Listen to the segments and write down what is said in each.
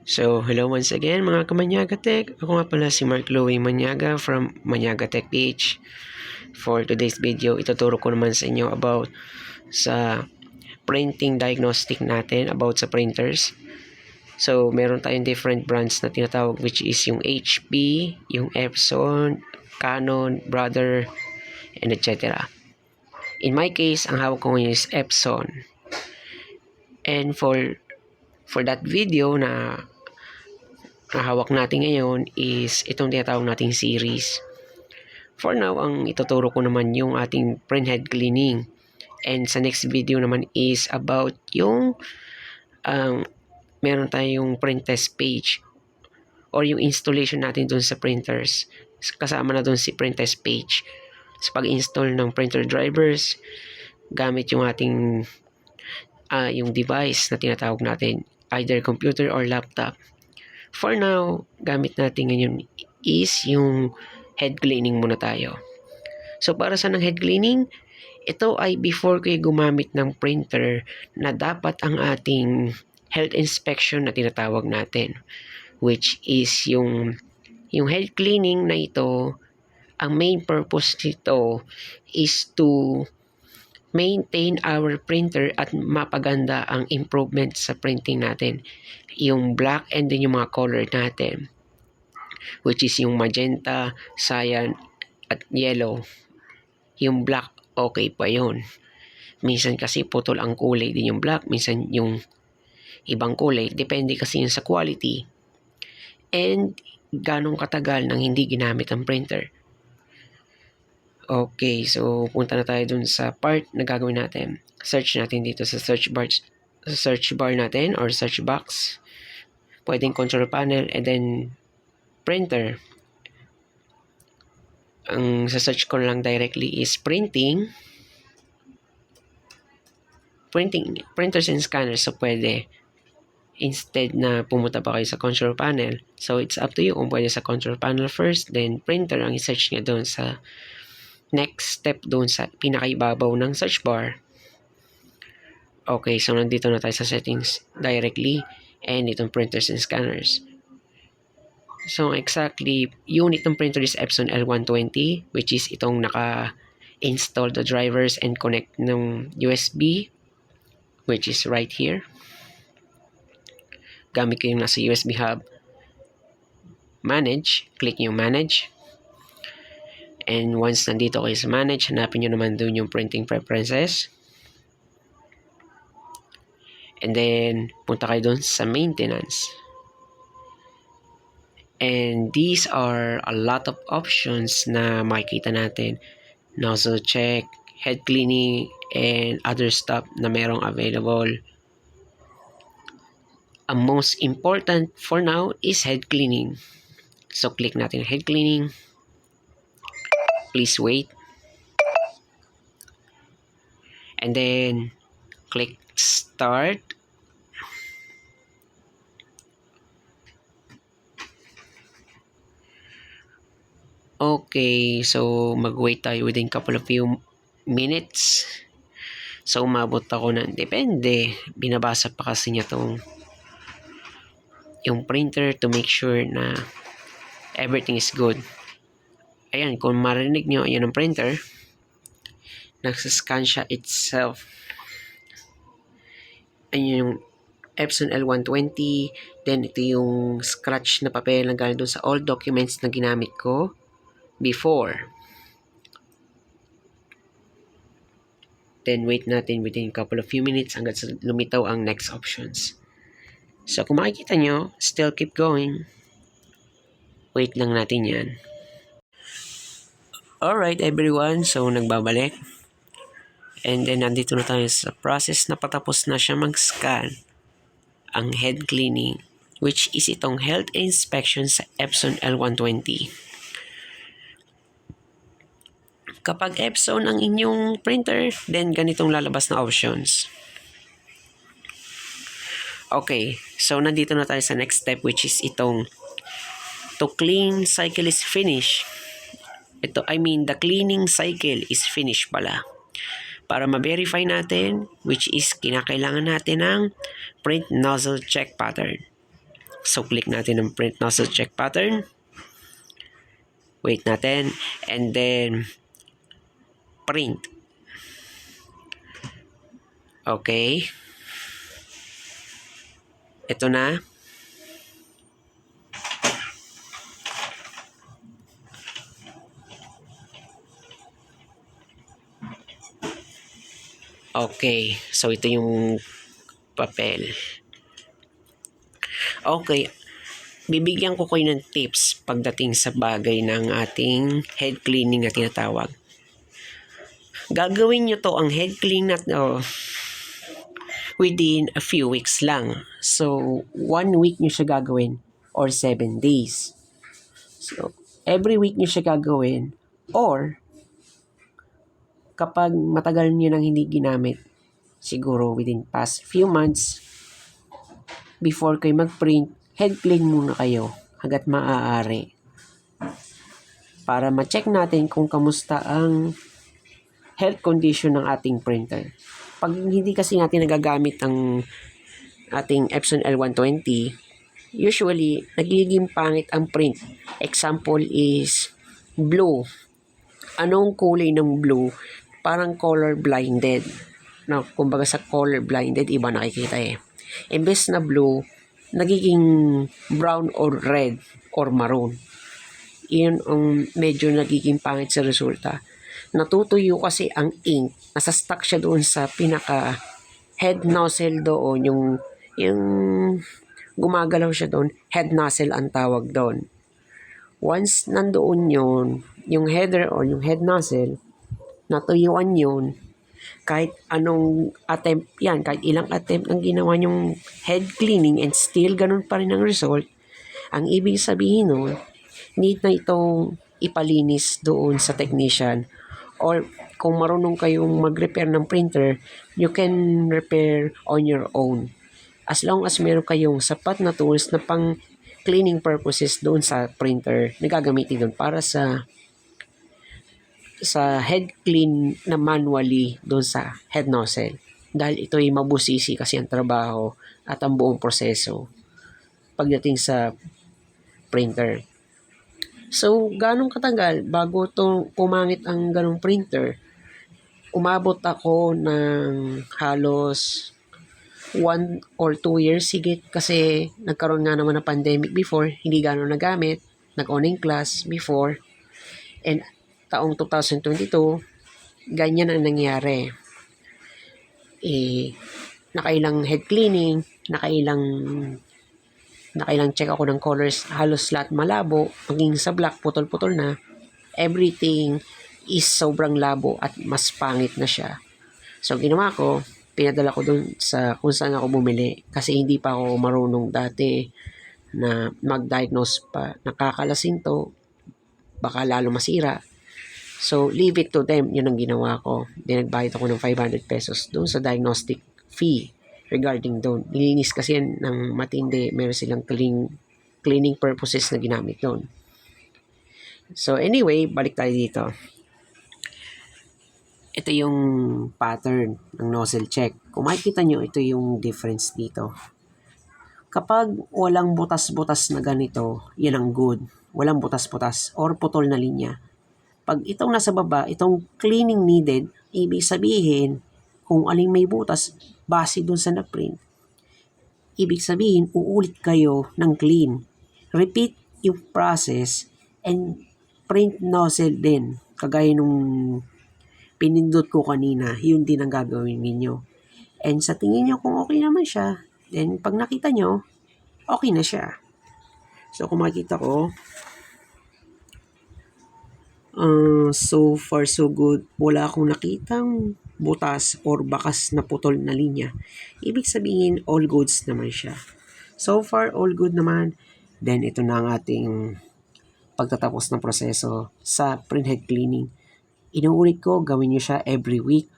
So, hello once again mga Kamanyaga Tech. Ako nga pala si Mark Louie Manyaga from Manyaga Tech page. For today's video, ituturo ko naman sa inyo about sa printing diagnostic natin, about sa printers. So, meron tayong different brands na tinatawag, which is yung HP, yung Epson, Canon, Brother, and etc. In my case, ang hawak ko ngayon is Epson. And for that video na hawak natin ngayon is itong tinatawag nating series. For now, ang ituturo ko naman yung ating print head cleaning. And sa next video naman is about yung meron tayong print test page or yung installation natin dun sa printers. Kasama na dun si print test page. Sa pag-install ng printer drivers, gamit yung ating yung device na tinatawag natin, either computer or laptop. For now, gamit natin ngayon is yung head cleaning muna tayo. So, para sa ng head cleaning, ito ay before kayo gumamit ng printer na dapat ang ating health inspection na tinatawag natin. Which is yung head cleaning na ito, ang main purpose nito is to maintain our printer at mapaganda ang improvement sa printing natin. Yung black and then yung mga color natin, which is yung magenta, cyan, at yellow. Yung black, okay pa yun. Minsan kasi putol ang kulay din yung black, minsan yung ibang kulay. Depende kasi yun sa quality. And ganong katagal nang hindi ginamit ang printer. Okay, so punta na tayo dun sa part na gagawin natin. Search natin dito sa search bar natin or search box. Pwedeng control panel and then printer. Ang sa search ko lang directly is printers and scanners. So pwede instead na pumunta pa kayo sa control panel. So it's up to you kung pwede sa control panel first, then printer ang i-search nyo doon sa next step doon sa pinakaibabaw ng search bar. Okay, so nandito na tayo sa settings directly and itong printers and scanners. So exactly, unit ng printer is Epson L120, which is itong naka-install the drivers and connect ng USB, which is right here. Gamit ko yung nasa USB hub. Manage, click yung manage. And once nandito kayo sa manage, hanapin nyo naman doon yung printing preferences. And then, punta kayo doon sa maintenance. And these are a lot of options na makikita natin. Nozzle check, head cleaning, and other stuff na merong available. Ang most important for now is head cleaning. So, click natin head cleaning. Please wait. And then, click start. Okay, so mag-wait tayo within couple of few minutes. So, umabot ako ng depende. Binabasa pa kasi niya yung printer to make sure na everything is good. Ayan, kung marinig nyo, ayan ang printer. Nagsascan siya itself. Ayan yung Epson L120. Then, ito yung scratch na papel na galing doon sa all documents na ginamit ko before. Then, wait natin within a couple of few minutes hanggang sa lumitaw ang next options. So, kung makikita nyo, still keep going. Wait lang natin yan. Alright everyone, so nagbabalik. And then, nandito na tayo sa process na patapos na siya mag-scan ang head cleaning, which is itong health inspection sa Epson L120. Kapag Epson ang inyong printer, then ganitong lalabas na options. Okay, so nandito na tayo sa next step, which is itong to clean cycle is finished. The cleaning cycle is finished pala. Para ma-verify natin, which is kinakailangan natin ng print nozzle check pattern. So, click natin ang print nozzle check pattern. Wait natin. And then, print. Okay. Ito na. Okay. So, ito yung papel. Okay. Bibigyan ko kayo ng tips pagdating sa bagay ng ating head cleaning na tinatawag. Gagawin nyo to, ang head clean na to, within a few weeks lang. So, 1 week nyo siya gagawin or 7 days. So, every week nyo siya gagawin or kapag matagal nyo nang hindi ginamit, siguro within past few months, before kayo mag-print, head clean muna kayo hanggat maaari. Para ma-check natin kung kamusta ang health condition ng ating printer. Pag hindi kasi natin nagagamit ang ating Epson L120, usually, nagiging pangit ang print. Example is blue. Anong kulay ng blue? Parang color blinded. No, kumbaga sa color blinded, iba nakikita eh. Imbes na blue, nagiging brown or red or maroon. Iyon ang medyo nagiging pangit sa resulta. Natutuyo kasi ang ink, nasa stuck siya doon sa pinaka head nozzle doon, yung gumagalaw siya doon, head nozzle ang tawag doon. Once nandoon yun, yung header or yung head nozzle, natuyuan yun, kahit anong attempt yan, kahit ilang attempt ang ginawa yung head cleaning and still ganun pa rin ang result, ang ibig sabihin nun, need na itong ipalinis doon sa technician. Or kung marunong kayong mag-repair ng printer, you can repair on your own. As long as meron kayong sapat na tools na pang cleaning purposes doon sa printer na gagamitin doon para sa head clean na manually doon sa head nozzle. Dahil ito ay mabusisi kasi ang trabaho at ang buong proseso pagdating sa printer. So, ganong katagal bago to pumangit ang ganong printer? Umabot ako ng halos 1 or 2 years higit kasi nagkaroon nga naman ng pandemic before, hindi gano'n nagamit, nag-online class before, and taong 2022, ganyan ang nangyari. Nakailang head cleaning, nakailang check ako ng colors, halos lahat malabo, maging sa black, putol-putol na. Everything is sobrang labo at mas pangit na siya. So, ginawa ko, pinadala ko dun sa kung saan ako bumili kasi hindi pa ako marunong dati na mag-diagnose pa. Nakakalasing to, baka lalo masira. So, leave it to them. Yun ang ginawa ko. Then, nagbayad ako ng 500 pesos doon sa diagnostic fee. Regarding doon, nilinis kasi yan ng matindi, meron silang cleaning purposes na ginamit doon. So anyway, balik tayo dito. Ito yung pattern ng nozzle check. Kung makikita nyo, ito yung difference dito. Kapag walang butas-butas na ganito, yan ang good. Walang butas-butas or putol na linya. Pag itong nasa baba, itong cleaning needed, ibig sabihin, kung aling may butas, base dun sa na-print. Ibig sabihin, uulit kayo ng clean. Repeat yung process and print nozzle din. Kagaya nung pinindot ko kanina, yun din ang gagawin ninyo. And sa tingin nyo kung okay naman siya, then pag nakita nyo, okay na siya. So kung makikita ko, so far so good. Wala akong nakitang butas or bakas na putol na linya. Ibig sabihin, all goods naman siya. So far, all good naman. Then, ito na ang ating pagtatapos ng proseso sa print head cleaning. Inuulit ko, gawin nyo siya every week.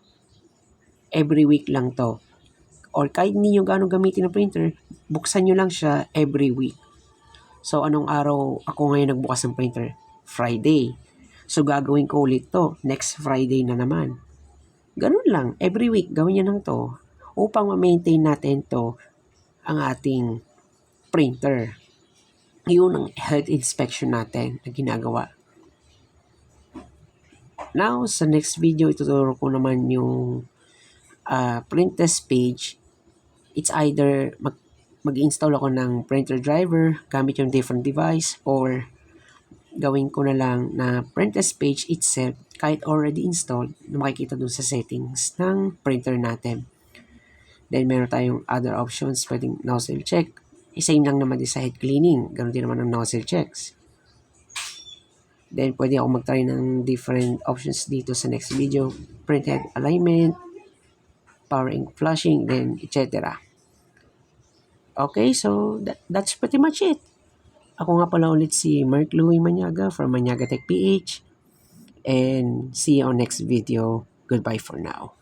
Every week lang to. Or kahit hindi nyo gano'ng gamitin ng printer, buksan nyo lang siya every week. So, anong araw ako ngayon nagbukas ng printer? Friday. So, gagawin ko ulit to. Next Friday na naman. Ganun lang. Every week, gawin nyo lang to upang ma-maintain natin to ang ating printer. Yun ang health inspection natin na ginagawa. Now, sa next video, ituturo ko naman yung print test page. It's either mag-install ako ng printer driver gamit yung different device, or gawin ko na lang na print test page itself kahit already installed na makikita dun sa settings ng printer natin. Then, meron tayong other options. Pwedeng nozzle check. Same lang naman din sa head cleaning. Ganun din naman ang nozzle checks. Then, pwede ako mag-try ng different options dito sa next video. Print head alignment, power ink flushing, then etc. Okay, so that's pretty much it. Ako nga pala ulit si Mark Louie Manyaga from Manyaga Tech PH. And see you on next video. Goodbye for now.